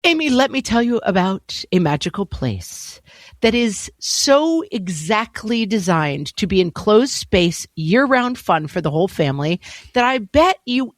Amy, let me tell you about a magical place that is so exactly designed to be enclosed space, year-round fun for the whole family that I bet you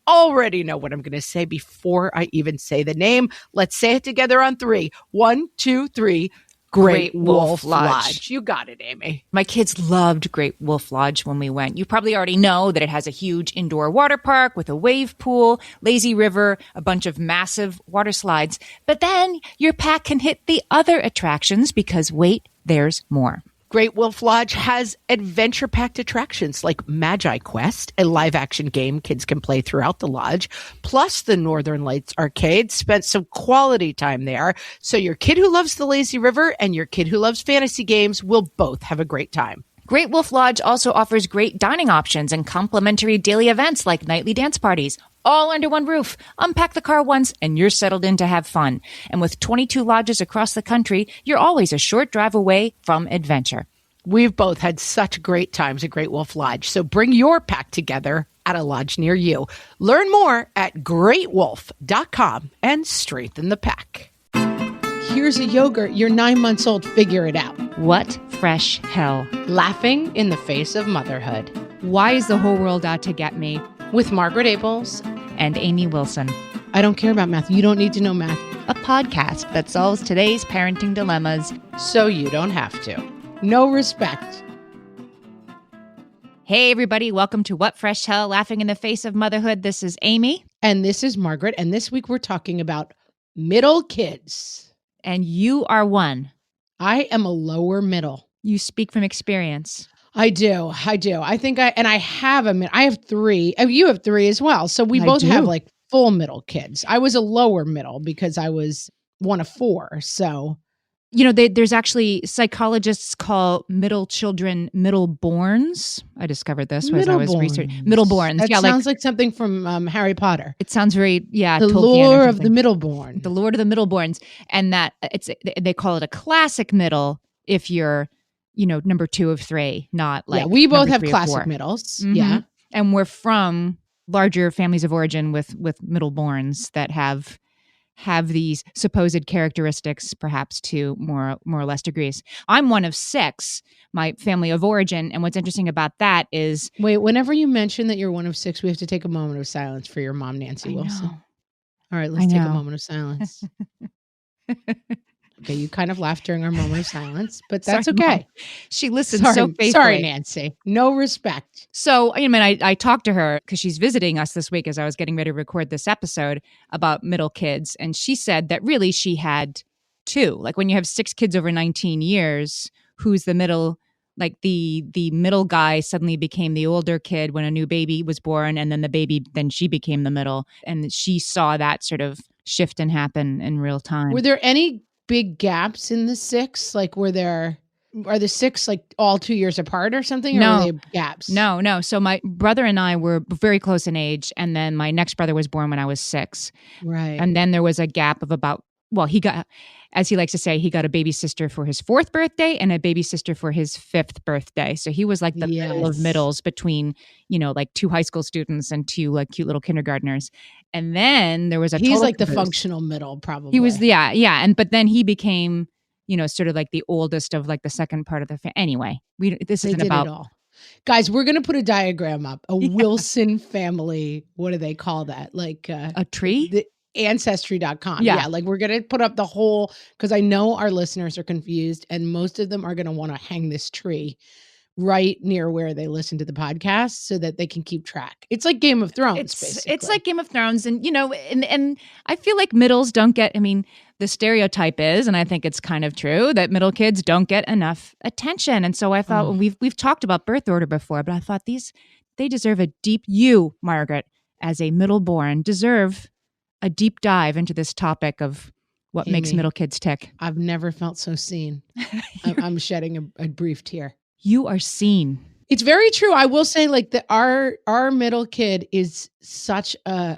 already know what I'm going to say before I even say the name. Let's say it together on 3. 1, 2, 3. Great Wolf Lodge. You got it, Amy. My kids loved Great Wolf Lodge when we went. You probably already know that it has a huge indoor water park with a wave pool, lazy river, a bunch of massive water slides. But then your pack can hit the other attractions because wait, there's more. Great Wolf Lodge has adventure-packed attractions like Magi Quest, a live-action game kids can play throughout the lodge, plus the Northern Lights Arcade. Spent some quality time there, so your kid who loves the lazy river and your kid who loves fantasy games will both have a great time. Great Wolf Lodge also offers great dining options and complimentary daily events like nightly dance parties, all under one roof. Unpack the car once and you're settled in to have fun. And with 22 lodges across the country, you're always a short drive away from adventure. We've both had such great times at Great Wolf Lodge, so bring your pack together at a lodge near you. Learn more at greatwolf.com and strengthen the pack. Here's a yogurt. You're 9 months old. Figure it out. What fresh hell? Laughing in the face of motherhood. Why is the whole world out to get me? With Margaret Abels and Amy Wilson. I don't care about math. You don't need to know math. A podcast that solves today's parenting dilemmas so you don't have to. No respect. Hey, everybody. Welcome to What Fresh Hell? Laughing in the Face of Motherhood. This is Amy. And this is Margaret. And this week we're talking about middle kids. And you are one. I am a lower middle. You speak from experience. I do. I think I have 3. You have 3 as well. So we both have like full middle kids. I was a lower middle because I was one of 4. So, you know, there's actually psychologists call middle children middleborns. I discovered this as I was researching. Middleborns. That sounds like something from Harry Potter. It sounds very, the Tolkien lore of the middleborn. The Lord of the Middleborns. And that they call it a classic middle if you're, number 2 of 3, not like we both have 3 or classic 4. middles. Mm-hmm. Yeah. And we're from larger families of origin with middleborns that have these supposed characteristics, perhaps to more or less degrees. I'm one of 6, my family of origin. And what's interesting about that is... Wait, whenever you mention that you're one of 6, we have to take a moment of silence for your mom, Nancy Wilson. All right, let's take a moment of silence. Okay, you kind of laughed during our moment of silence, but that's okay. Mom. She listened so faithfully. Sorry, Nancy. No respect. So, I talked to her because she's visiting us this week as I was getting ready to record this episode about middle kids. And she said that really she had 2. Like when you have 6 kids over 19 years, who's the middle? Like the middle guy suddenly became the older kid when a new baby was born. And then she became the middle. And she saw that sort of shift and happen in real time. Were there any big gaps in the 6? Like are the 6 like all 2 years apart or something? No. Or were they gaps? No. So my brother and I were very close in age. And then my next brother was born when I was 6. Right. And then there was a gap of about, he got, as he likes to say, he got a baby sister for his 4th birthday and a baby sister for his 5th birthday. So he was like the middle of middles between, like 2 high school students and 2 like cute little kindergartners. And then there was he's like the functional middle, probably. He was but then he became, sort of like the oldest of like the second part of the family. Anyway, this isn't about it all. Guys, we're going to put a diagram up, a Wilson family. What do they call that? Like a tree? Ancestry.com. Yeah. Like we're going to put up the whole, because I know our listeners are confused and most of them are going to want to hang this tree right near where they listen to the podcast so that they can keep track. It's like Game of Thrones, basically. It's like Game of Thrones. And, and I feel like middles don't get, the stereotype is, and I think it's kind of true, that middle kids don't get enough attention. And so I thought, we've talked about birth order before, but I thought they deserve you, Margaret, as a middleborn, deserve a deep dive into this topic of what makes middle kids tick. I've never felt so seen. I'm shedding a brief tear. You are seen. It's very true. I will say like our middle kid is such a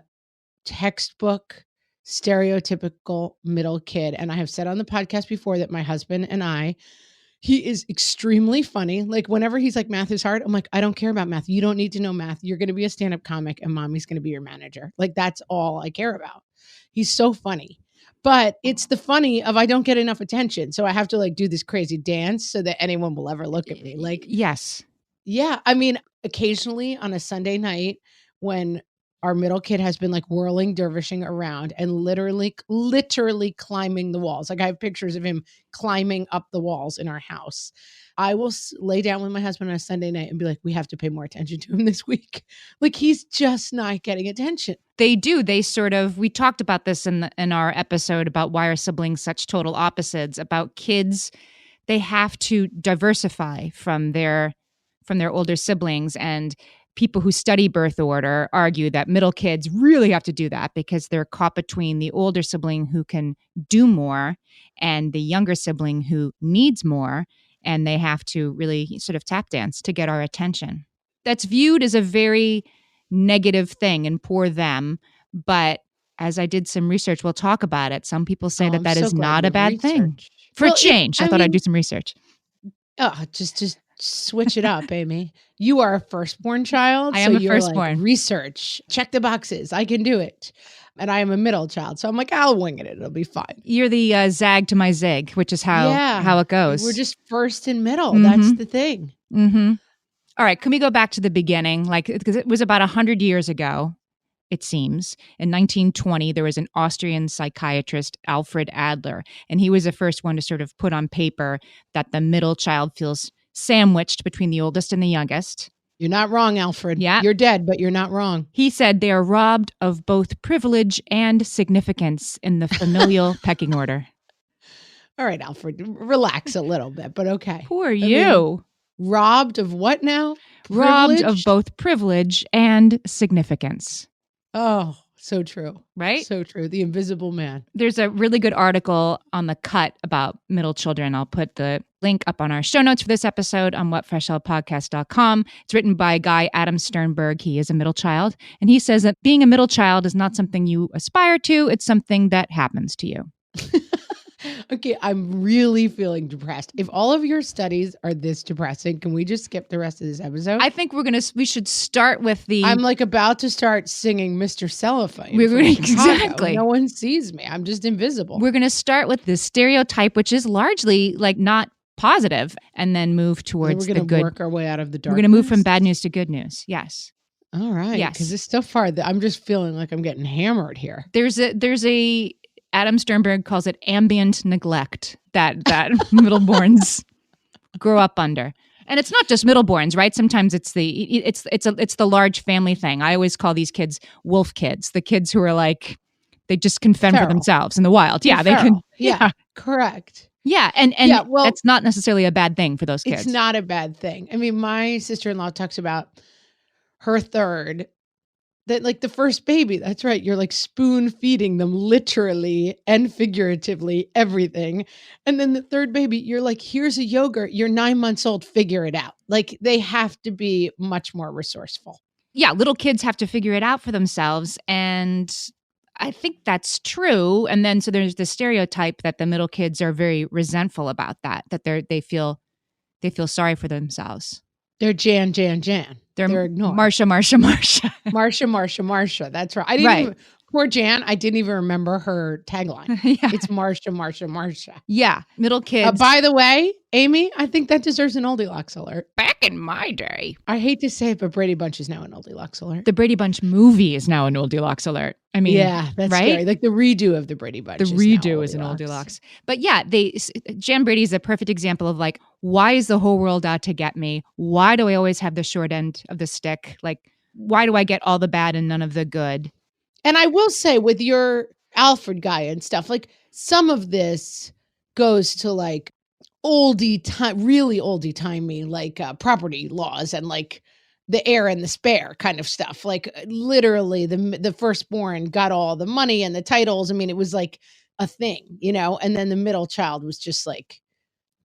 textbook stereotypical middle kid. And I have said on the podcast before that my husband and he is extremely funny. Like whenever he's like, math is hard, I'm like, I don't care about math. You don't need to know math. You're going to be a stand-up comic and mommy's going to be your manager. Like that's all I care about. He's so funny. But it's the funny of I don't get enough attention. So I have to like do this crazy dance so that anyone will ever look at me. Like, yes. yeah. I mean, occasionally on a Sunday night when our middle kid has been like whirling, dervishing around and literally climbing the walls. Like I have pictures of him climbing up the walls in our house. I will lay down with my husband on a Sunday night and be like, we have to pay more attention to him this week. Like he's just not getting attention. They do. They sort of, we talked about this in our episode about why are siblings such total opposites, about kids. They have to diversify from their older siblings, and people who study birth order argue that middle kids really have to do that because they're caught between the older sibling who can do more and the younger sibling who needs more, and they have to really sort of tap dance to get our attention. That's viewed as a very negative thing and poor them, but as I did some research, we'll talk about it. Some people say that is not a bad thing. For a change, I thought I'd do some research. Oh, just switch it up, Amy. You are a firstborn child. I am a firstborn. Like, research. Check the boxes. I can do it. And I am a middle child. So I'm like, I'll wing it. It'll be fine. You're the zag to my zig, which is how it goes. We're just first and middle. Mm-hmm. That's the thing. Mm-hmm. All right. Can we go back to the beginning? Like, because it was about 100 years ago, it seems. In 1920, there was an Austrian psychiatrist, Alfred Adler, and he was the first one to sort of put on paper that the middle child feels sandwiched between the oldest and the youngest. You're not wrong, Alfred. Yeah. You're dead, but you're not wrong. He said they are robbed of both privilege and significance in the familial pecking order. All right, Alfred, relax a little bit, but okay. Who are you? Robbed of what now? Robbed of both privilege and significance. Oh, so true. Right? So true. The invisible man. There's a really good article on The Cut about middle children. I'll put the link up on our show notes for this episode on whatfreshhellpodcast.com. It's written by a guy, Adam Sternberg. He is a middle child. And he says that being a middle child is not something you aspire to. It's something that happens to you. Okay, I'm really feeling depressed. If all of your studies are this depressing, can we just skip the rest of this episode? I think we should start with the... I'm like about to start singing Mr. Cellophane. Exactly. No one sees me. I'm just invisible. We're going to start with this stereotype, which is largely like not positive, and then move towards the good. We're going to work our way out of the darkness. We're going to move from bad news to good news. Yes. All right. Yes. Because it's so far that I'm just feeling like I'm getting hammered here. There's a Adam Sternberg calls it ambient neglect that middleborns grow up under. And it's not just middleborns, right? Sometimes it's the large family thing. I always call these kids wolf kids, the kids who are like, they just can fend for themselves in the wild. Yeah, they can. Yeah, correct. Yeah, and that's not necessarily a bad thing for those kids. It's not a bad thing. I mean, my sister-in-law talks about her third, that like the first baby, that's right. You're like spoon feeding them literally and figuratively everything. And then the third baby, you're like, here's a yogurt. You're 9 months old. Figure it out. Like they have to be much more resourceful. Yeah. Little kids have to figure it out for themselves. And I think that's true. And then, so there's the stereotype that the middle kids are very resentful about that they feel sorry for themselves. They're Jan. They're ignored. Marsha. Marsha. That's right. I didn't even, poor Jan, I didn't even remember her tagline. Yeah. It's Marsha. Yeah. Middle kids. By the way, Amy, I think that deserves an Oldilocks alert. Back in my day. I hate to say it, but Brady Bunch is now an Oldilocks alert. The Brady Bunch movie is now an Oldilocks alert. I mean, yeah, that's right. Scary. Like the redo of the Brady Bunch. The redo is an Oldilocks. But yeah, Jan-Brady is a perfect example of like, why is the whole world out to get me? Why do I always have the short end of the stick? Like, why do I get all the bad and none of the good? And I will say with your Alfred guy and stuff, like some of this goes to like really oldie timey, like property laws and like the heir and the spare kind of stuff. Like literally the firstborn got all the money and the titles. I mean, it was like a thing, you know, and then the middle child was just like,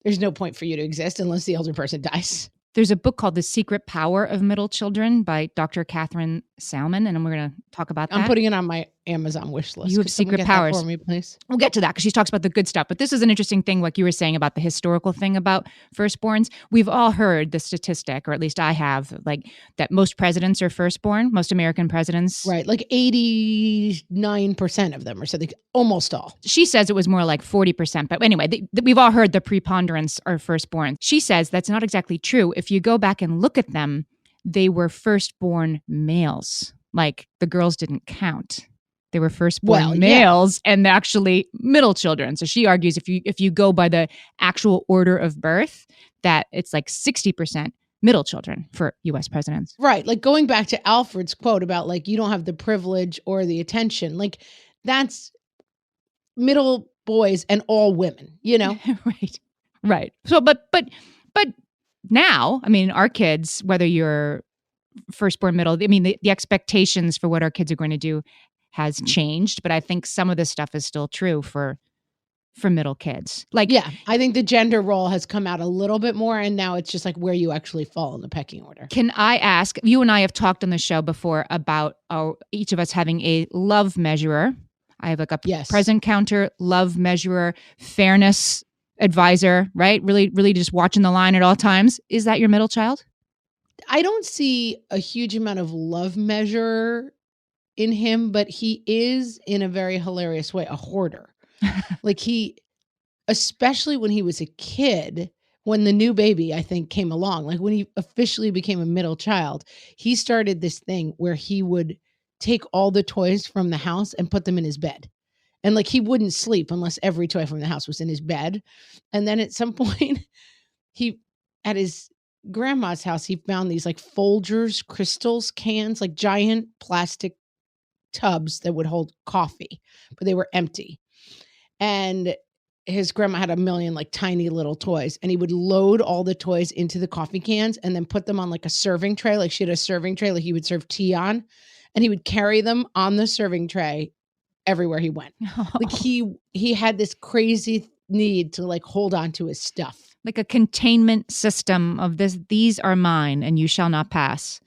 there's no point for you to exist unless the elder person dies. There's a book called The Secret Power of Middle Children by Dr. Catherine Salmon, and we're going to talk about that. I'm putting it on my Amazon wish list. You have Could someone secret get powers. that for me, please? We'll get to that because she talks about the good stuff. But this is an interesting thing, like you were saying about the historical thing about firstborns. We've all heard the statistic, or at least I have, like that most presidents are firstborn, most American presidents. Right. Like 89% of them or something, almost all. She says it was more like 40%. But anyway, we've all heard the preponderance are firstborn. She says that's not exactly true. If you go back and look at them, they were firstborn males. Like the girls didn't count. They were firstborn males and actually middle children. So she argues if you go by the actual order of birth, that it's like 60% middle children for U.S. presidents. Right. Like going back to Alfred's quote about like, you don't have the privilege or the attention. Like that's middle boys and all women, you know? Right. Right. So, but now, I mean, our kids, whether you're firstborn middle, I mean, the expectations for what our kids are going to do has changed, but I think some of this stuff is still true for middle kids. Like, yeah, I think the gender role has come out a little bit more, and now it's just like where you actually fall in the pecking order. Can I ask, you and I have talked on the show before about each of us having a love measurer. I have like a present counter, love measurer, fairness advisor, right? Really, really just watching the line at all times. Is that your middle child? I don't see a huge amount of love measure in him, but he is, in a very hilarious way, a hoarder. Like he, especially when he was a kid, when the new baby, I think, came along, like when he officially became a middle child, he started this thing where he would take all the toys from the house and put them in his bed. And like he wouldn't sleep unless every toy from the house was in his bed. And then at some point, at his grandma's house, he found these like Folgers crystals cans, like giant plastic tubs that would hold coffee, but they were empty. And his grandma had a million like tiny little toys, and he would load all the toys into the coffee cans and then put them on like a serving tray. Like she had a serving tray, like he would serve tea on, and he would carry them on the serving tray everywhere he went. Like he had this crazy need to like hold on to his stuff. Like a containment system of these are mine and you shall not pass.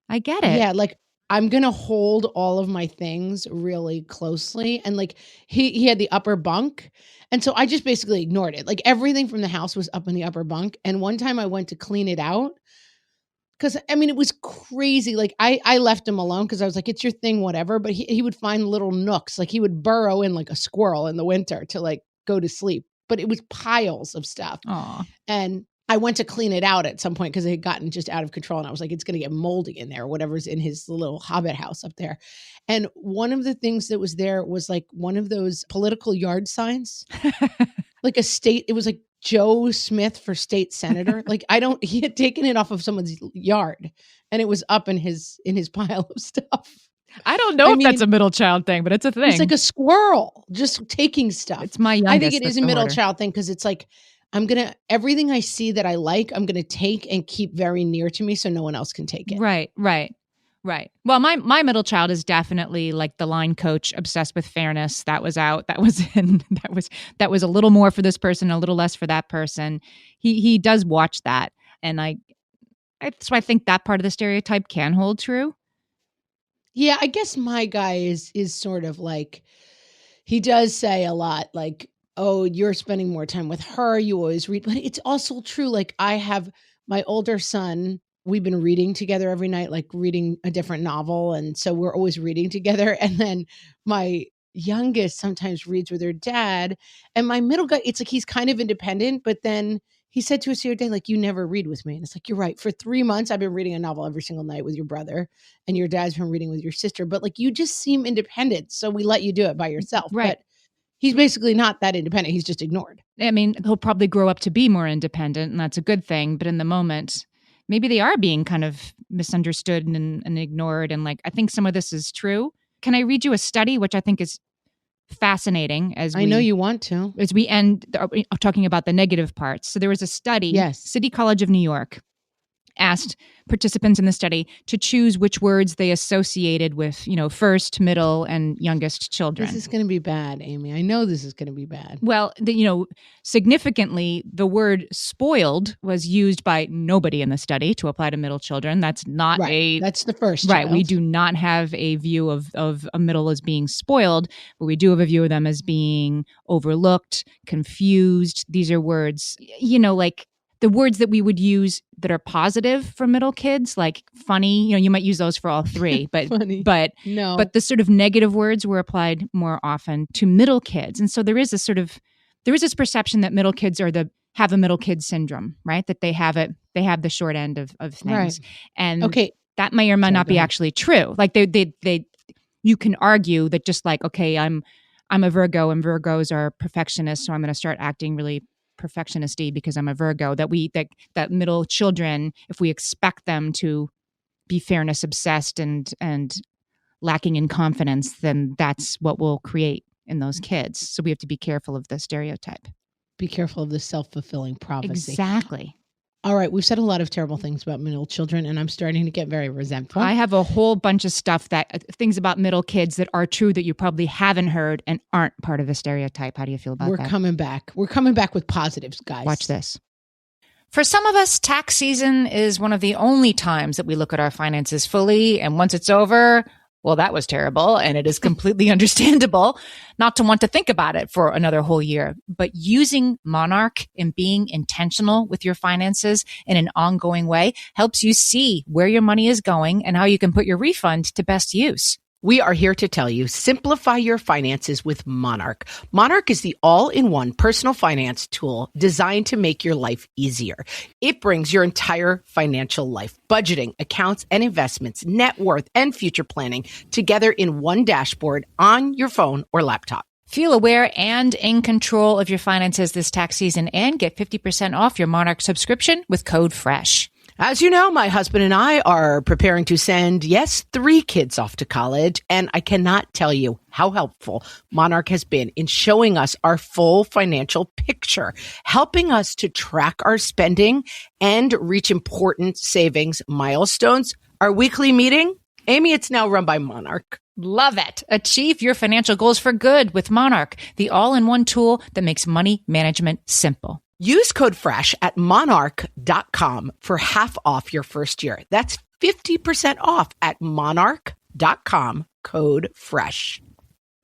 I get it. Yeah, like I'm going to hold all of my things really closely. And like he had the upper bunk. And so I just basically ignored it. Like everything from the house was up in the upper bunk. And one time I went to clean it out because, I mean, it was crazy. Like I left him alone because I was like, it's your thing, whatever. But he would find little nooks. Like he would burrow in like a squirrel in the winter to like go to sleep. But it was piles of stuff. Aww. And I went to clean it out at some point because it had gotten just out of control. And I was like, it's going to get moldy in there, whatever's in his little hobbit house up there. And one of the things that was there was like one of those political yard signs, like it was like Joe Smith for state senator. Like he had taken it off of someone's yard and it was up in his pile of stuff. I don't know if that's a middle child thing, but it's a thing. It's like a squirrel just taking stuff. It's my youngest. I think it is a middle child thing because it's like, everything I see that I like, I'm going to take and keep very near to me so no one else can take it. Right. Well, my middle child is definitely like the line coach, obsessed with fairness. That was out. That was in. That was a little more for this person, a little less for that person. He does watch that, and so I think that part of the stereotype can hold true. Yeah, I guess my guy is sort of like, he does say a lot like, oh, you're spending more time with her. You always read. But it's also true. Like I have my older son, we've been reading together every night, like reading a different novel. And so we're always reading together. And then my youngest sometimes reads with her dad. And my middle guy, it's like he's kind of independent. But then he said to us the other day, like, you never read with me. And it's like, you're right. For 3 months, I've been reading a novel every single night with your brother. And your dad's been reading with your sister. But like, you just seem independent. So we let you do it by yourself. Right. But he's basically not that independent. He's just ignored. I mean, he'll probably grow up to be more independent, and that's a good thing. But in the moment, maybe they are being kind of misunderstood and ignored. And like, I think some of this is true. Can I read you a study, which I think is fascinating? I know you want to. As we end talking about the negative parts. So there was a study, yes. City College of New York. asked participants in the study to choose which words they associated with, first, middle, and youngest children. This is going to be bad, Amy. I know this is going to be bad. Well, significantly, the word spoiled was used by nobody in the study to apply to middle children. That's not That's the first right. child. We do not have a view of a middle as being spoiled, but we do have a view of them as being overlooked, confused. These are words, like the words that we would use that are positive for middle kids, like funny, you might use those for all three, but Funny. but No. but the sort of negative words were applied more often to middle kids. And so there is this perception that middle kids have a middle kid syndrome, right? That they have the short end of things. Right. And okay. that may or may not be actually true. Like you can argue that just like, okay, I'm a Virgo and Virgos are perfectionists, so I'm going to start acting really perfectionist-y because I'm a Virgo, that middle children, if we expect them to be fairness obsessed and lacking in confidence, then that's what we'll create in those kids. So we have to be careful of the stereotype. Be careful of the self-fulfilling prophecy. Exactly. All right. We've said a lot of terrible things about middle children, and I'm starting to get very resentful. I have a whole bunch of things about middle kids that are true that you probably haven't heard and aren't part of the stereotype. How do you feel about that? We're coming back. We're coming back with positives, guys. Watch this. For some of us, tax season is one of the only times that we look at our finances fully. And once it's over, well, that was terrible. And it is completely understandable not to want to think about it for another whole year. But using Monarch and being intentional with your finances in an ongoing way helps you see where your money is going and how you can put your refund to best use. We are here to tell you, simplify your finances with Monarch. Monarch is the all-in-one personal finance tool designed to make your life easier. It brings your entire financial life, budgeting, accounts and investments, net worth, and future planning together in one dashboard on your phone or laptop. Feel aware and in control of your finances this tax season and get 50% off your Monarch subscription with code FRESH. As you know, my husband and I are preparing to send, 3 kids off to college, and I cannot tell you how helpful Monarch has been in showing us our full financial picture, helping us to track our spending and reach important savings milestones. Our weekly meeting, Amy, it's now run by Monarch. Love it. Achieve your financial goals for good with Monarch, the all-in-one tool that makes money management simple. Use code FRESH at monarch.com for half off your first year. That's 50% off at monarch.com, code FRESH.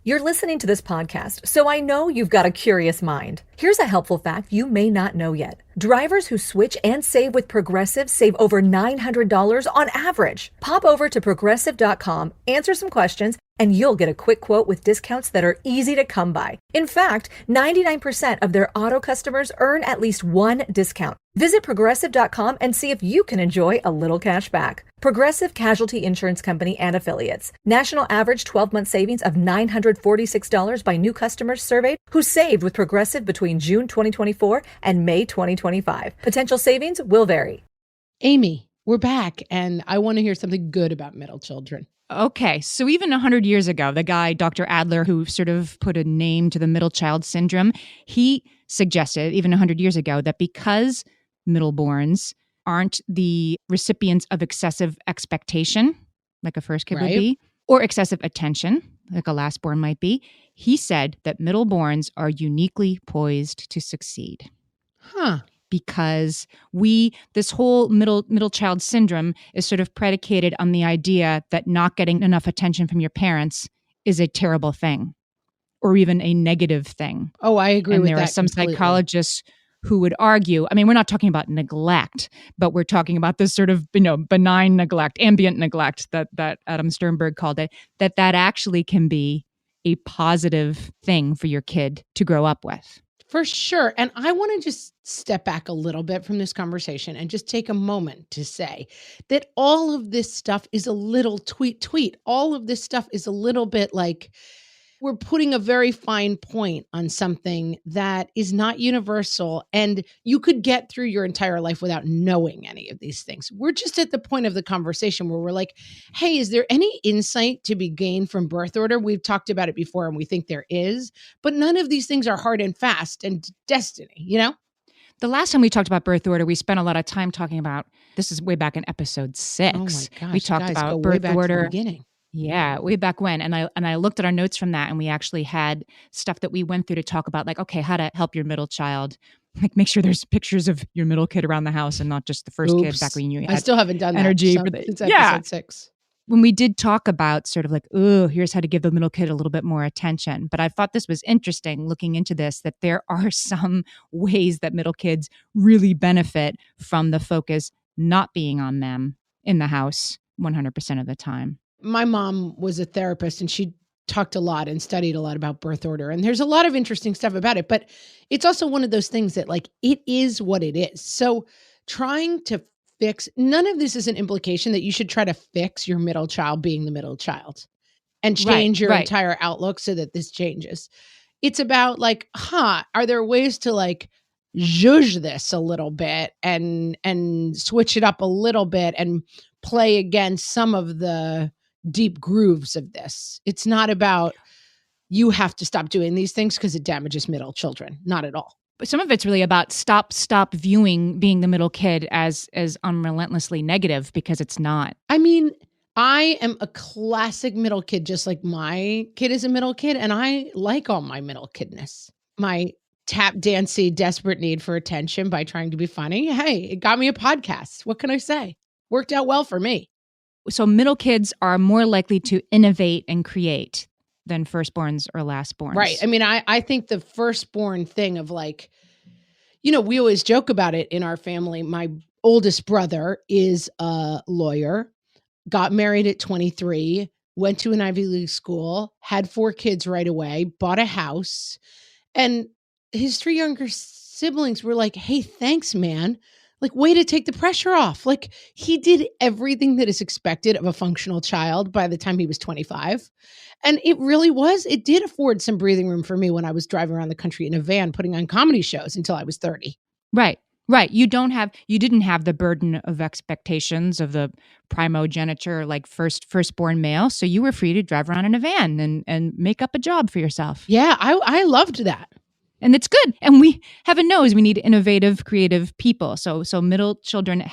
You're listening to this podcast, so I know you've got a curious mind. Here's a helpful fact you may not know yet. Drivers who switch and save with Progressive save over $900 on average. Pop over to progressive.com, answer some questions, and you'll get a quick quote with discounts that are easy to come by. In fact, 99% of their auto customers earn at least one discount. Visit progressive.com and see if you can enjoy a little cash back. Progressive Casualty Insurance Company and Affiliates. National average 12-month savings of $946 by new customers surveyed who saved with Progressive between June 2024 and May 2025. Potential savings will vary. Amy, we're back, and I want to hear something good about middle children. Okay, so even 100 years ago, the guy, Dr. Adler, who sort of put a name to the middle child syndrome, he suggested, even 100 years ago, that because middleborns aren't the recipients of excessive expectation, like a first kid would be, or excessive attention, like a lastborn might be, he said that middleborns are uniquely poised to succeed. Huh. Because this whole middle child syndrome is sort of predicated on the idea that not getting enough attention from your parents is a terrible thing or even a negative thing. Oh, I agree with that. And there are some completely. Psychologists who would argue, I mean, we're not talking about neglect, but we're talking about this sort of, benign neglect, ambient neglect that Adam Sternberg called it, that actually can be a positive thing for your kid to grow up with. For sure. And I want to just step back a little bit from this conversation and just take a moment to say that all of this stuff is a little tweet. All of this stuff is a little bit like we're putting a very fine point on something that is not universal, and you could get through your entire life without knowing any of these things. We're just at the point of the conversation where we're like, hey, is there any insight to be gained from birth order? We've talked about it before and we think there is, but none of these things are hard and fast and destiny, The last time we talked about birth order, we spent a lot of time talking about, this is way back in episode 6. Oh my gosh. We talked guys, about go way birth back order. to the beginning. Yeah, way back when. And I looked at our notes from that, and we actually had stuff that we went through to talk about, like, okay, how to help your middle child. Like, make sure there's pictures of your middle kid around the house and not just the first kid back when you had I still haven't done energy that for the since episode 6. When we did talk about sort of like, oh, here's how to give the middle kid a little bit more attention. But I thought this was interesting looking into this, that there are some ways that middle kids really benefit from the focus not being on them in the house 100% of the time. My mom was a therapist, and she talked a lot and studied a lot about birth order. And there's a lot of interesting stuff about it, but it's also one of those things that, like, it is what it is. So trying to fix, none of this is an implication that you should try to fix your middle child being the middle child and change your entire outlook so that this changes. It's about like, are there ways to like zhuzh this a little bit and switch it up a little bit and play against some of the deep grooves of this? It's not about you have to stop doing these things because it damages middle children. Not at all. But some of it's really about stop viewing being the middle kid as unrelentlessly negative, because it's not. I mean, I am a classic middle kid, just like my kid is a middle kid, and I like all my middle kidness. My tap dancey desperate need for attention by trying to be funny. Hey, it got me a podcast. What can I say? Worked out well for me. So middle kids are more likely to innovate and create than firstborns or lastborns. Right. I mean, I think the firstborn thing of like, we always joke about it in our family. My oldest brother is a lawyer, got married at 23, went to an Ivy League school, had 4 kids right away, bought a house. And his 3 younger siblings were like, hey, thanks, man. Like, way to take the pressure off. Like, he did everything that is expected of a functional child by the time he was 25. And it did afford some breathing room for me when I was driving around the country in a van putting on comedy shows until I was 30. Right. You didn't have the burden of expectations of the primogeniture, like firstborn male. So you were free to drive around in a van and make up a job for yourself. Yeah, I loved that. And it's good. And heaven knows we need innovative, creative people. So middle children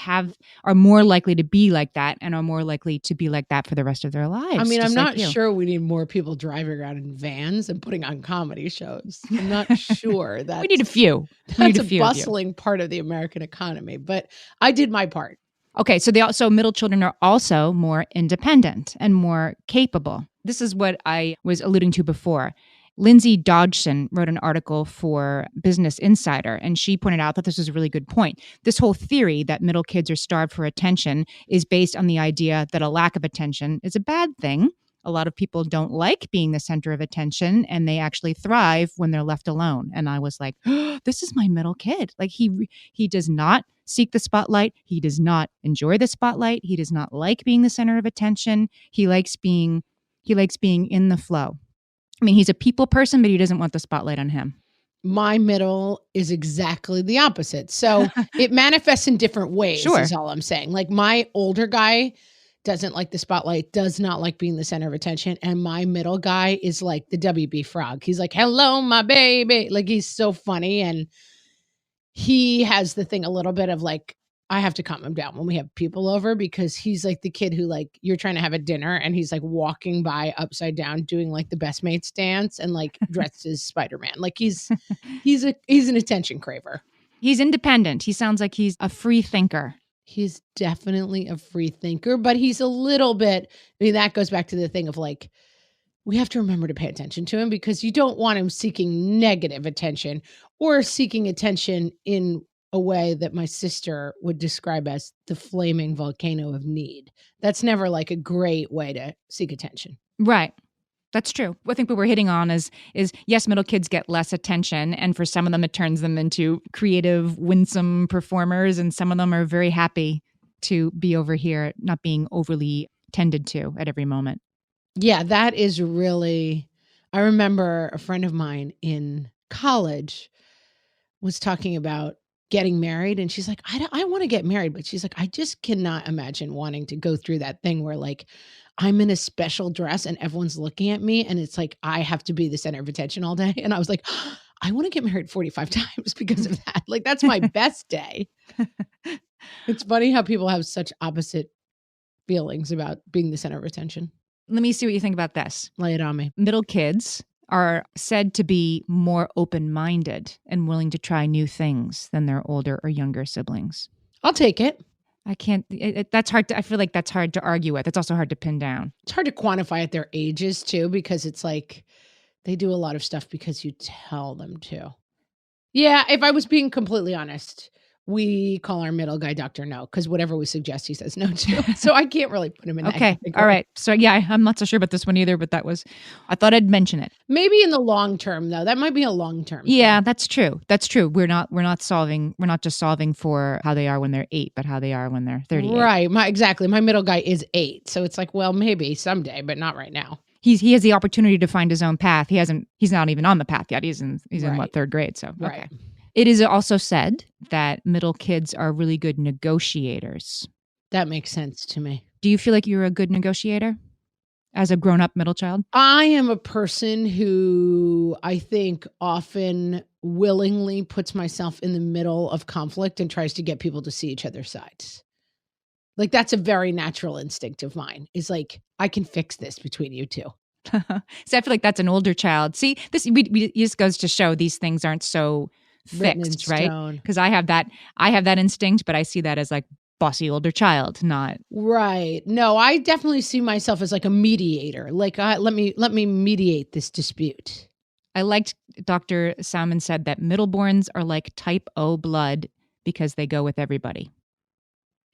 are more likely to be like that and are more likely to be like that for the rest of their lives. I mean, I'm not sure we need more people driving around in vans and putting on comedy shows. I'm not sure that we need a few. That's a bustling part of the American economy, but I did my part. Okay, so middle children are also more independent and more capable. This is what I was alluding to before. Lindsay Dodgson wrote an article for Business Insider, and she pointed out that this was a really good point. This whole theory that middle kids are starved for attention is based on the idea that a lack of attention is a bad thing. A lot of people don't like being the center of attention, and they actually thrive when they're left alone. And I was like, this is my middle kid. Like, he does not seek the spotlight. He does not enjoy the spotlight. He does not like being the center of attention. He likes being in the flow. I mean, he's a people person, but he doesn't want the spotlight on him. My middle is exactly the opposite. So it manifests in different ways, is all I'm saying. Like, my older guy doesn't like the spotlight, does not like being the center of attention. And my middle guy is like the WB Frog. He's like, hello, my baby. Like, he's so funny. And he has the thing a little bit of like, I have to calm him down when we have people over, because he's like the kid who, like, you're trying to have a dinner and he's like walking by upside down doing like the best mates dance and like dressed as Spider-Man. Like, he's an attention craver. He's independent. He sounds like he's a free thinker. He's definitely a free thinker, but he's a little bit, I mean, that goes back to the thing of like, we have to remember to pay attention to him, because you don't want him seeking negative attention or seeking attention in a way that my sister would describe as the flaming volcano of need. That's never like a great way to seek attention. Right. That's true. I think what we're hitting on is yes, middle kids get less attention, and for some of them it turns them into creative, winsome performers, and some of them are very happy to be over here, not being overly tended to at every moment. Yeah, that is really, I remember a friend of mine in college was talking about getting married, and she's like, I want to get married, but she's like, I just cannot imagine wanting to go through that thing where like I'm in a special dress and everyone's looking at me and it's like I have to be the center of attention all day. And I was like, I want to get married 45 times because of that. Like, that's my best day. It's funny how people have such opposite feelings about being the center of attention. Let me see what you think about this. Lay it on me. Middle kids are said to be more open-minded and willing to try new things than their older or younger siblings. I'll take it. I can't, that's hard to, I feel like that's hard to argue with. It's also hard to pin down. It's hard to quantify at their ages too, because it's like they do a lot of stuff because you tell them to. Yeah, if I was being completely honest, we call our middle guy Dr. No, because whatever we suggest, he says no to. So I can't really put him in that category. All right. So yeah, I'm not so sure about this one either, but I thought I'd mention it. Maybe in the long term, though. That might be a long term. Yeah, that's true. That's true. We're not just solving for how they are when they're 8, but how they are when they're 38. Right. Exactly. My middle guy is 8. So it's like, well, maybe someday, but not right now. He has the opportunity to find his own path. He's not even on the path yet. He's in what, 3rd grade. So, okay. Right. It is also said that middle kids are really good negotiators. That makes sense to me. Do you feel like you're a good negotiator as a grown-up middle child? I am a person who I think often willingly puts myself in the middle of conflict and tries to get people to see each other's sides. Like, that's a very natural instinct of mine. Is like, I can fix this between you two. So I feel like that's an older child. See, this just goes to show these things aren't so fixed, right? Because I have that instinct, but I see that as like bossy older child, not right. No, I definitely see myself as like a mediator. Like, let me mediate this dispute. I liked Dr. Salmon said that middleborns are like type O blood because they go with everybody.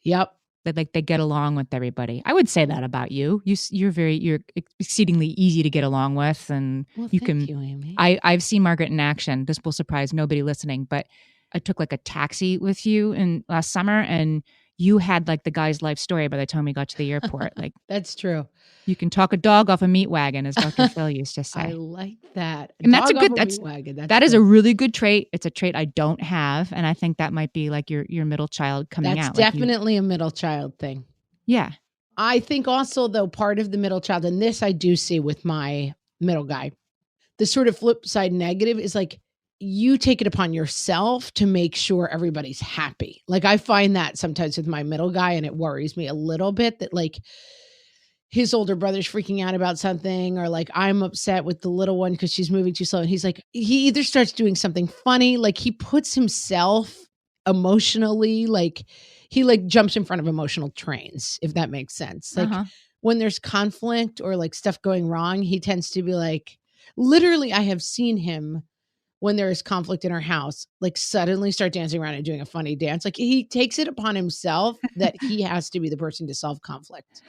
Yep. They get along with everybody. I would say that about you. You're exceedingly easy to get along with, and thank you, Amy. I've seen Margaret in action. This will surprise nobody listening, but I took like a taxi with you last summer, and you had like the guy's life story by the time we got to the airport. Like, that's true. You can talk a dog off a meat wagon, as Dr. Phil used to say. I like that. And that is a really good trait. It's a trait I don't have. And I think that might be like your middle child coming out. That's definitely a middle child thing. Yeah. I think also, though, part of the middle child, and this I do see with my middle guy, the sort of flip side negative is like, you take it upon yourself to make sure everybody's happy. Like, I find that sometimes with my middle guy, and it worries me a little bit that like, his older brother's freaking out about something, or like I'm upset with the little one because she's moving too slow. And he's like, he either starts doing something funny, like he puts himself emotionally, like he like jumps in front of emotional trains, if that makes sense. Like when there's conflict or like stuff going wrong, he tends to be like, literally, I have seen him when there is conflict in our house, like suddenly start dancing around and doing a funny dance. Like he takes it upon himself that he has to be the person to solve conflict.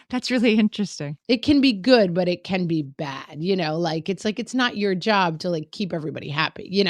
That's really interesting. It can be good, but it can be bad, like it's not your job to like keep everybody happy,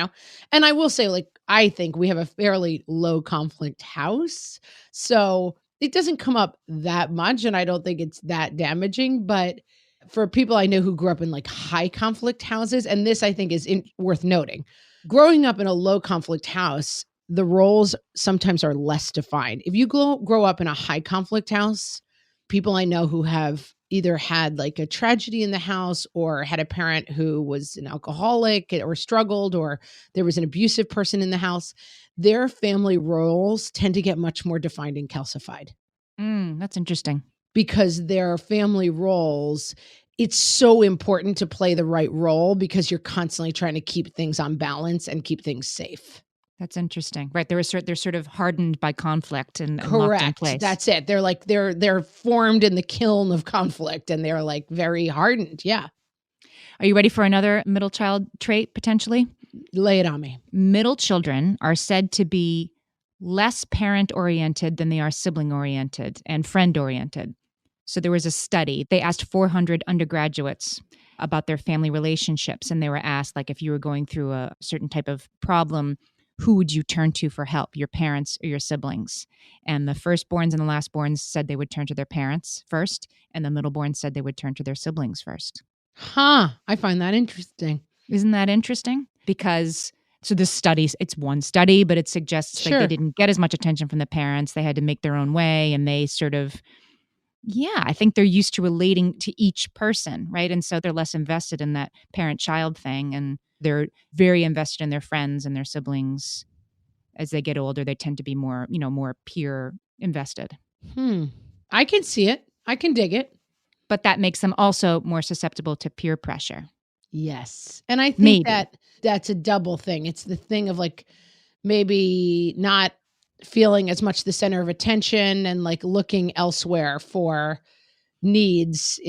And I will say, like, I think we have a fairly low conflict house. So it doesn't come up that much. And I don't think it's that damaging, but for people I know who grew up in like high conflict houses, and this I think is worth noting, growing up in a low conflict house, the roles sometimes are less defined. If you grow up in a high conflict house, people I know who have either had like a tragedy in the house or had a parent who was an alcoholic or struggled, or there was an abusive person in the house, their family roles tend to get much more defined and calcified. That's interesting. Because their family roles, it's so important to play the right role because you're constantly trying to keep things on balance and keep things safe. That's interesting. Right. They're sort of hardened by conflict and correct. Locked in place. That's it. They're like, they're formed in the kiln of conflict and they're like very hardened. Yeah. Are you ready for another middle child trait potentially? Lay it on me. Middle children are said to be less parent-oriented than they are sibling-oriented and friend-oriented. So there was a study. They asked 400 undergraduates about their family relationships, and they were asked, like, if you were going through a certain type of problem, who would you turn to for help, your parents or your siblings? And the firstborns and the lastborns said they would turn to their parents first, and the middleborns said they would turn to their siblings first. I find that interesting. Isn't that interesting? Because... So this study, it's one study, but it suggests like they didn't get as much attention from the parents. They had to make their own way, and they sort of, I think they're used to relating to each person, right? And so they're less invested in that parent-child thing. And They're very invested in their friends and their siblings. As they get older, they tend to be more, more peer invested. I can see it. I can dig it. But that makes them also more susceptible to peer pressure. Yes. And I think Maybe. that's a double thing. It's the thing of like maybe not feeling as much the center of attention and like looking elsewhere for needs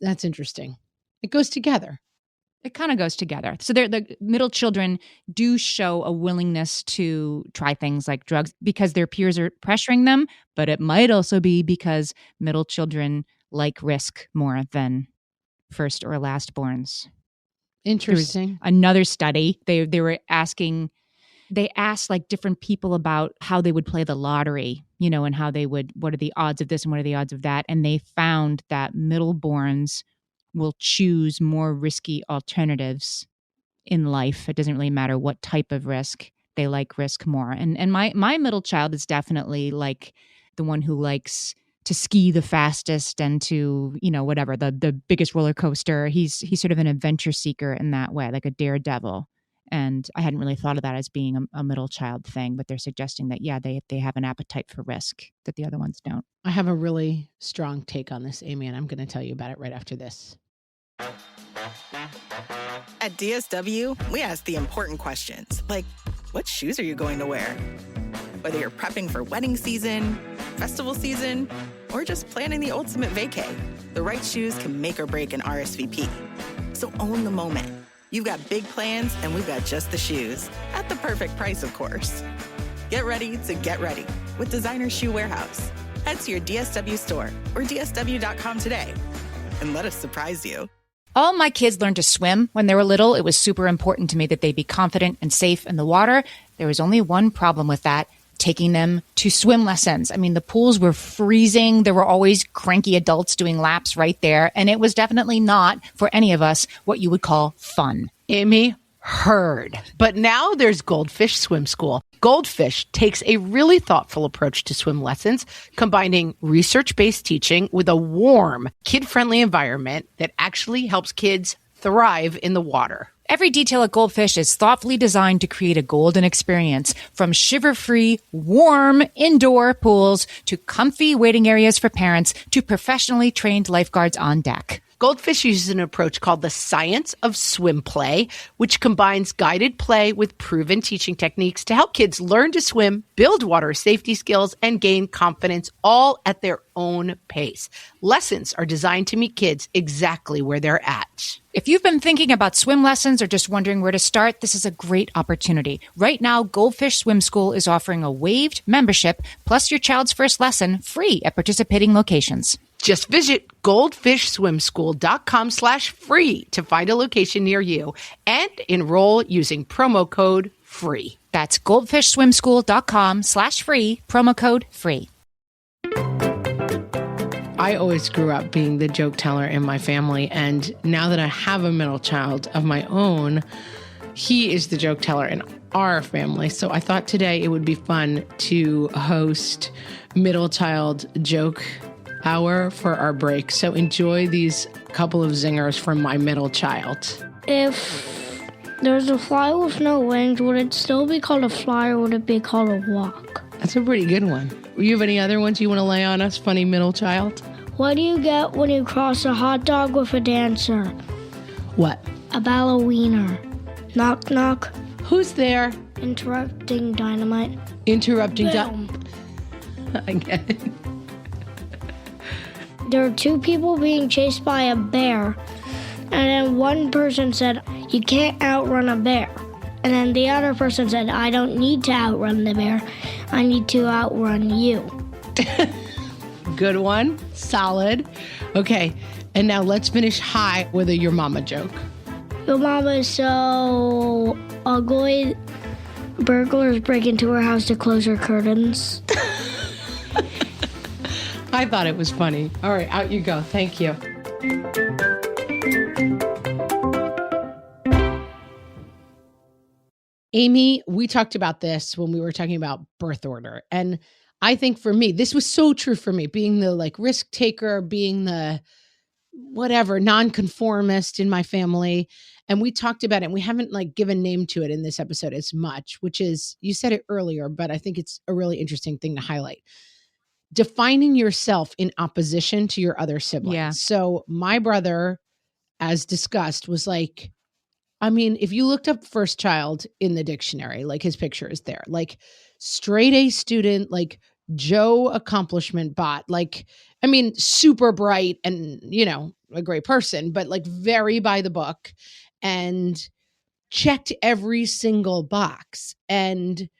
that's interesting. It goes together. It kind of goes together. So the middle children do show a willingness to try things like drugs because their peers are pressuring them, but it might also be because middle children like risk more than first or last borns. Interesting. Another study, they asked like different people about how they would play the lottery, and what are the odds of this and what are the odds of that. And they found that middleborns will choose more risky alternatives in life. It doesn't really matter what type of risk. They like risk more. And my middle child is definitely like the one who likes to ski the fastest and to, whatever, the biggest roller coaster. He's sort of an adventure seeker in that way, like a daredevil. And I hadn't really thought of that as being a middle child thing, but they're suggesting that, yeah, they have an appetite for risk that the other ones don't. I have a really strong take on this, Amy, and I'm going to tell you about it right after this. At DSW, we ask the important questions, like, what shoes are you going to wear? Whether you're prepping for wedding season, festival season, or just planning the ultimate vacay, the right shoes can make or break an RSVP. So own the moment. You've got big plans, and we've got just the shoes. At the perfect price, of course. Get ready to get ready with Designer Shoe Warehouse. Head to your DSW store or dsw.com today and let us surprise you. All my kids learned to swim when they were little. It was super important to me that they be confident and safe in the water. There was only one problem with that: taking them to swim lessons. I mean, the pools were freezing. There were always cranky adults doing laps right there. And it was definitely not, for any of us, what you would call fun. Amy, heard. But now there's Goldfish Swim School. Goldfish takes a really thoughtful approach to swim lessons, combining research-based teaching with a warm, kid-friendly environment that actually helps kids thrive in the water. Every detail at Goldfish is thoughtfully designed to create a golden experience, from shiver-free, warm indoor pools to comfy waiting areas for parents to professionally trained lifeguards on deck. Goldfish uses an approach called the science of swim play, which combines guided play with proven teaching techniques to help kids learn to swim, build water safety skills, and gain confidence, all at their own pace. Lessons are designed to meet kids exactly where they're at. If you've been thinking about swim lessons or just wondering where to start, this is a great opportunity. Right now, Goldfish Swim School is offering a waived membership plus your child's first lesson free at participating locations. Just visit goldfishswimschool.com/free to find a location near you and enroll using promo code FREE. That's goldfishswimschool.com/free, promo code FREE. I always grew up being the joke teller in my family, and now that I have a middle child of my own, he is the joke teller in our family. So I thought today it would be fun to host middle child joke hour for our break. So enjoy these couple of zingers from my middle child. If there's a fly with no wings, would it still be called a fly or would it be called a walk? That's a pretty good one. You have any other ones you want to lay on us, funny middle child? What do you get when you cross a hot dog with a dancer? What? A ballerina. Knock, knock. Who's there? Interrupting dynamite. Interrupting Boom. I get it. There are two people being chased by a bear, and then one person said, "You can't outrun a bear." And then the other person said, "I don't need to outrun the bear. I need to outrun you." Good one. Solid. Okay. And now let's finish high with a your mama joke. Your mama is so ugly. Burglars break into her house to close her curtains. I thought it was funny. All right, out you go. Thank you. Amy, we talked about this when we were talking about birth order. And I think for me, this was so true for me, being the like risk taker, being the whatever, nonconformist in my family. And we talked about it, and we haven't like given name to it in this episode as much, which is, you said it earlier, but I think it's a really interesting thing to highlight. Defining yourself in opposition to your other siblings. Yeah. So my brother, as discussed, was like, I mean, if you looked up first child in the dictionary, like his picture is there, like straight A student, like Joe accomplishment bot, like, I mean, super bright and, you know, a great person, but like very by the book and checked every single box. And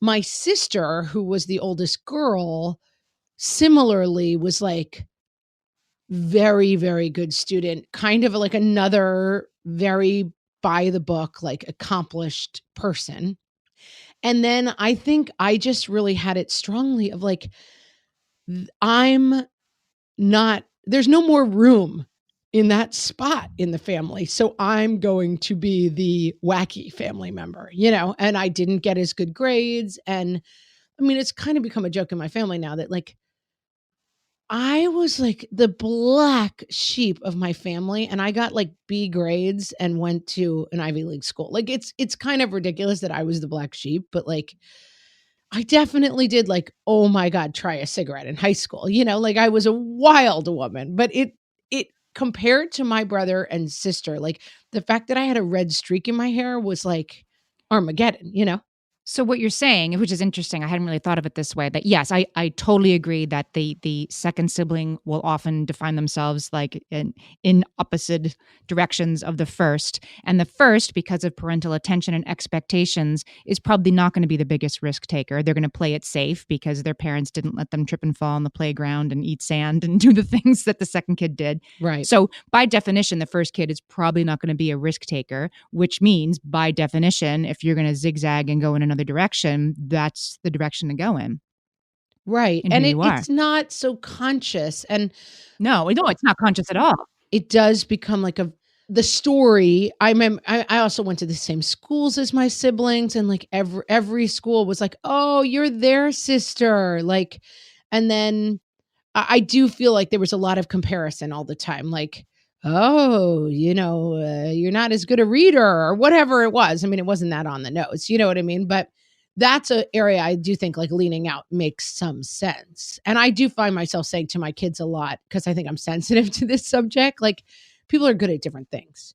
my sister, who was the oldest girl, similarly was like very, very good student, kind of like another very by the book, like accomplished person. And then I think I just really had it strongly of like, I'm not, there's no more room in that spot in the family. So I'm going to be the wacky family member, you know, and I didn't get as good grades. And I mean, it's kind of become a joke in my family now that like, I was like the black sheep of my family, and I got like B grades and went to an Ivy League school. Like it's kind of ridiculous that I was the black sheep, but like I definitely did like, oh my God, try a cigarette in high school. You know, like I was a wild woman, but it compared to my brother and sister, like the fact that I had a red streak in my hair was like Armageddon, you know? So what you're saying, which is interesting, I hadn't really thought of it this way, that yes, I totally agree that the second sibling will often define themselves like in opposite directions of the first. And the first, because of parental attention and expectations, is probably not going to be the biggest risk taker. They're going to play it safe because their parents didn't let them trip and fall on the playground and eat sand and do the things that the second kid did. Right. So by definition, the first kid is probably not going to be a risk taker, which means by definition, if you're going to zigzag and go in another direction, that's the direction to go in. Right. And it's not so conscious. And no, it's not conscious at all. It does become like the story. I remember I also went to the same schools as my siblings, and like every school was like, oh, you're their sister. Like, and then I do feel like there was a lot of comparison all the time. Like, oh, you know, you're not as good a reader or whatever it was. I mean, it wasn't that on the nose, you know what I mean? But that's an area I do think like leaning out makes some sense. And I do find myself saying to my kids a lot, because I think I'm sensitive to this subject, like people are good at different things.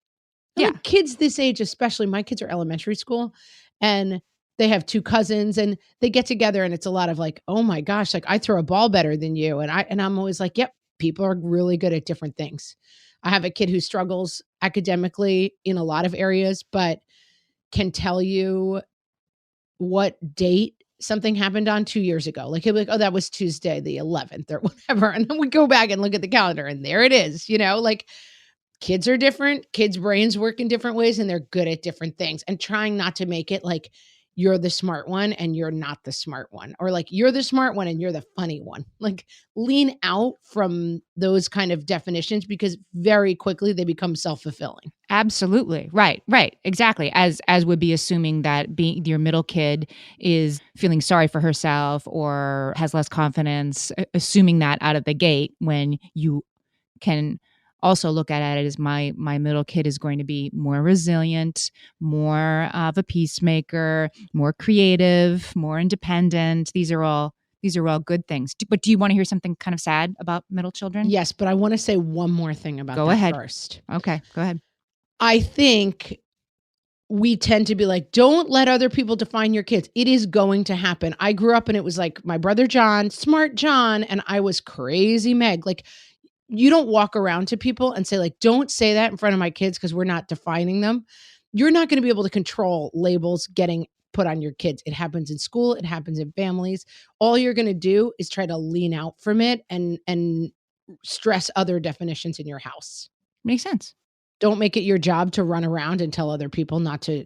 And Yeah. like kids this age, especially my kids are elementary school, and they have two cousins and they get together and it's a lot of like, oh my gosh, like I throw a ball better than you. And I'm always like, yep, people are really good at different things. I have a kid who struggles academically in a lot of areas, but can tell you what date something happened on 2 years ago. Like he'll be like, oh, that was Tuesday, the 11th or whatever. And then we go back and look at the calendar and there it is, you know, like kids are different, kids' brains work in different ways and they're good at different things, and trying not to make it like you're the smart one and you're not the smart one, or like you're the smart one and you're the funny one. Like lean out from those kind of definitions because very quickly they become self-fulfilling. Absolutely. Right. Exactly. As would be assuming that being your middle kid is feeling sorry for herself or has less confidence, assuming that out of the gate, when you can also look at it as my middle kid is going to be more resilient, more of a peacemaker, more creative, more independent. These are all good things. But do you want to hear something kind of sad about middle children? Yes, but I want to say one more thing about that first. Okay, go ahead. I think we tend to be like, don't let other people define your kids. It is going to happen. I grew up and it was like my brother John, smart John, and I was crazy Meg. Like, you don't walk around to people and say like, don't say that in front of my kids because we're not defining them. You're not going to be able to control labels getting put on your kids. It happens in school. It happens in families. All you're going to do is try to lean out from it and stress other definitions in your house. Makes sense. Don't make it your job to run around and tell other people not to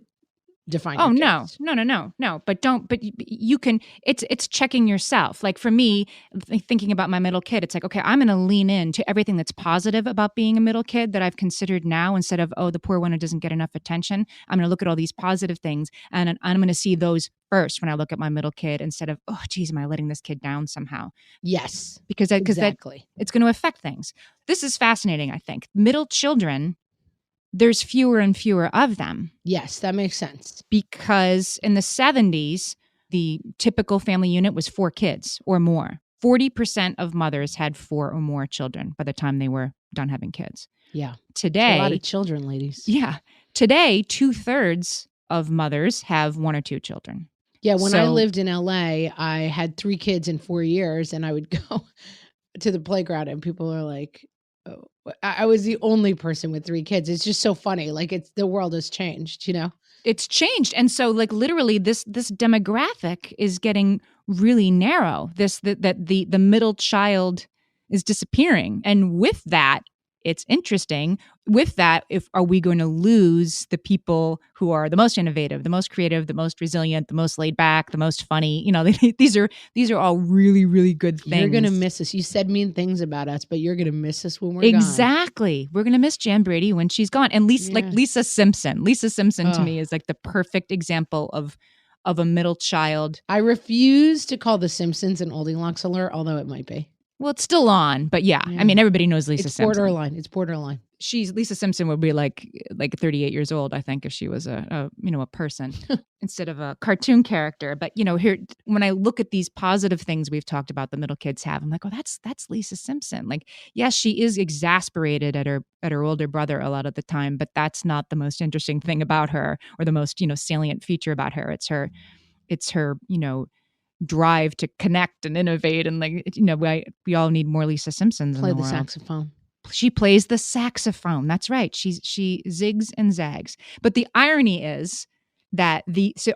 define. Oh, your no, kids. no. But you can, it's checking yourself. Like for me, thinking about my middle kid, it's like, okay, I'm going to lean into everything that's positive about being a middle kid that I've considered now, instead of, oh, the poor one who doesn't get enough attention. I'm going to look at all these positive things and I'm going to see those first when I look at my middle kid, instead of, oh, geez, am I letting this kid down somehow? Yes, because exactly. it's going to affect things. This is fascinating. I think middle children there's fewer and fewer of them. Yes, that makes sense. Because in the 70s, the typical family unit was 4 kids or more. 40% of mothers had 4 or more children by the time they were done having kids. Yeah. Today, a lot of children, ladies. Yeah. Today, 2/3 of mothers have 1 or 2 children. Yeah, when I lived in LA, I had 3 kids in 4 years, and I would go to the playground and people are like, oh, I was the only person with 3 kids. It's just so funny. Like the world has changed, you know? It's changed. And so like literally this demographic is getting really narrow. The middle child is disappearing. And with that, it's interesting. With that, are we going to lose the people who are the most innovative, the most creative, the most resilient, the most laid back, the most funny? You know, these are all really, really good things. You're going to miss us. You said mean things about us, but you're going to miss us when we're gone. Exactly. We're going to miss Jan-Brady when she's gone. And like Lisa Simpson. Lisa Simpson to me is like the perfect example of a middle child. I refuse to call The Simpsons an Oldilocks alert, although it might be. Well, it's still on, but yeah. I mean, everybody knows Lisa Simpson. It's borderline. Lisa Simpson would be like 38 years old, I think, if she was a person instead of a cartoon character. But here, when I look at these positive things we've talked about, the middle kids have, I'm like, oh, that's Lisa Simpson. Like, yes, she is exasperated at her older brother a lot of the time, but that's not the most interesting thing about her or the most salient feature about her. It's her drive to connect and innovate, and we all need more Lisa Simpsons. Play in the world. Saxophone. She plays the saxophone. That's right. She zigs and zags. But the irony is that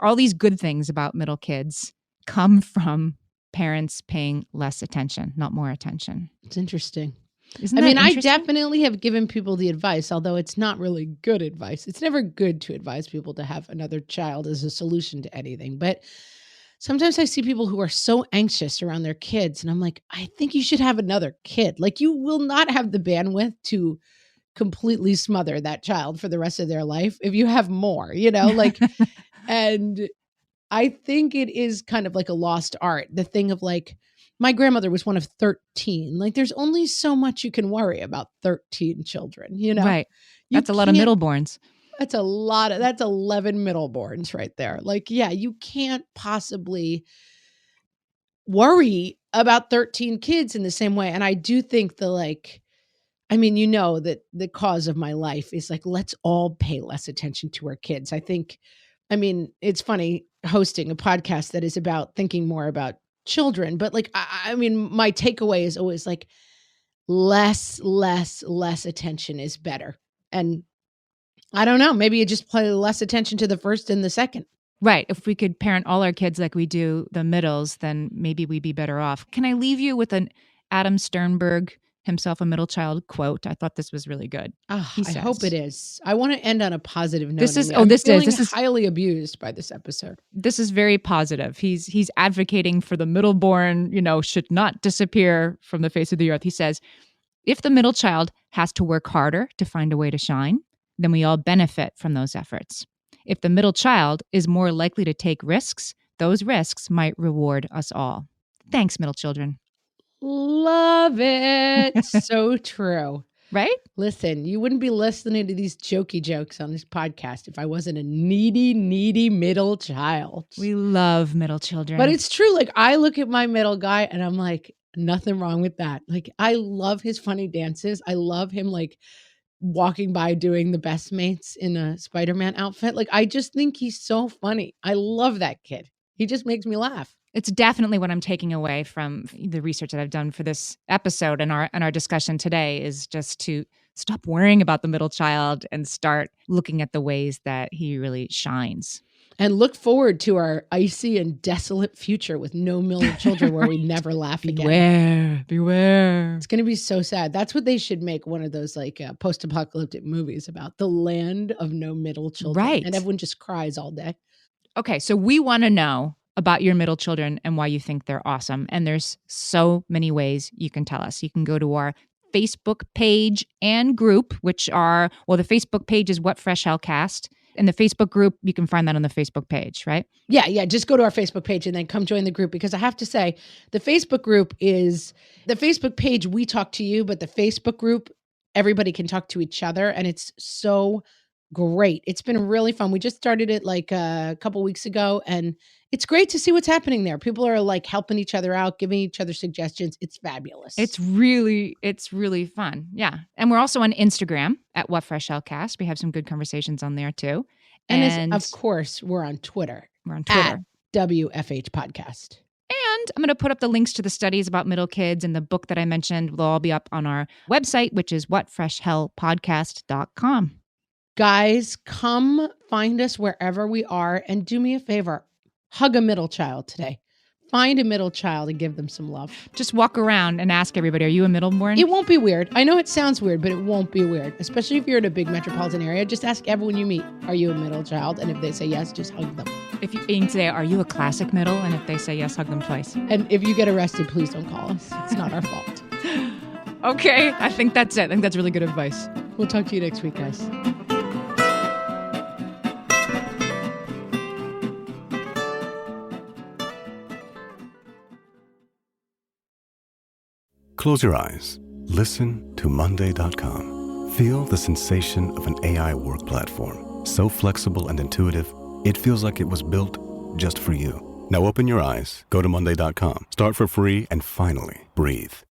all these good things about middle kids come from parents paying less attention, not more attention. It's interesting. Isn't that interesting? I definitely have given people the advice, although it's not really good advice. It's never good to advise people to have another child as a solution to anything. But sometimes I see people who are so anxious around their kids, and I'm like, I think you should have another kid. Like, you will not have the bandwidth to completely smother that child for the rest of their life if you have more, and I think it is kind of like a lost art. The thing of like, my grandmother was one of 13. Like, there's only so much you can worry about 13 children, Right. That's a lot of middleborns. That's 11 middleborns right there. Like, yeah, you can't possibly worry about 13 kids in the same way. And I do think that the cause of my life is like, let's all pay less attention to our kids. It's funny hosting a podcast that is about thinking more about children, but like, my takeaway is always like less attention is better. And I don't know. Maybe you just pay less attention to the first and the second. Right. If we could parent all our kids like we do the middles, then maybe we'd be better off. Can I leave you with an Adam Sternberg, himself a middle child, quote? I thought this was really good. I hope it is. I want to end on a positive note. This is highly abused by this episode. This is very positive. He's advocating for the middleborn, should not disappear from the face of the earth. He says, if the middle child has to work harder to find a way to shine, then we all benefit from those efforts. If the middle child is more likely to take risks, those risks might reward us all. Thanks, middle children. Love it. So true. Right? Listen, you wouldn't be listening to these jokey jokes on this podcast if I wasn't a needy middle child. We love middle children. But it's true. Like, I look at my middle guy and I'm like, nothing wrong with that. Like, I love his funny dances. I love him like walking by doing the best mates in a Spider-Man outfit. Like, I just think he's so funny. I love that kid. He just makes me laugh. It's definitely what I'm taking away from the research that I've done for this episode and our discussion today is just to stop worrying about the middle child and start looking at the ways that he really shines. And look forward to our icy and desolate future with no middle children where we never laugh again. Beware. It's going to be so sad. That's what they should make one of those like post-apocalyptic movies about, the land of no middle children. Right. And everyone just cries all day. Okay, so we want to know about your middle children and why you think they're awesome. And there's so many ways you can tell us. You can go to our Facebook page and group, the Facebook page is What Fresh Hell Cast. And the Facebook group, you can find that on the Facebook page, right? Yeah. Just go to our Facebook page and then come join the group, because I have to say, the Facebook group is the Facebook page. We talk to you, but the Facebook group, everybody can talk to each other, and it's so great. It's been really fun. We just started it like a couple weeks ago, and it's great to see what's happening there. People are like helping each other out, giving each other suggestions. It's fabulous. It's really fun. Yeah. And we're also on Instagram at WhatFreshHellCast. We have some good conversations on there too. And of course, we're on Twitter. We're on Twitter. At WFH Podcast. And I'm going to put up the links to the studies about middle kids and the book that I mentioned. They'll all be up on our website, which is whatfreshhellpodcast.com. Guys, come find us wherever we are and do me a favor. Hug a middle child today. Find a middle child and give them some love. Just walk around and ask everybody, are you a middleborn? It won't be weird. I know it sounds weird, but it won't be weird. Especially if you're in a big metropolitan area. Just ask everyone you meet, are you a middle child? And if they say yes, just hug them. If you say, are you a classic middle? And if they say yes, hug them twice. And if you get arrested, please don't call us. It's not our fault. Okay, I think that's it. I think that's really good advice. We'll talk to you next week, guys. Close your eyes. Listen to Monday.com. Feel the sensation of an AI work platform. So flexible and intuitive, it feels like it was built just for you. Now open your eyes, go to Monday.com, start for free, and finally breathe.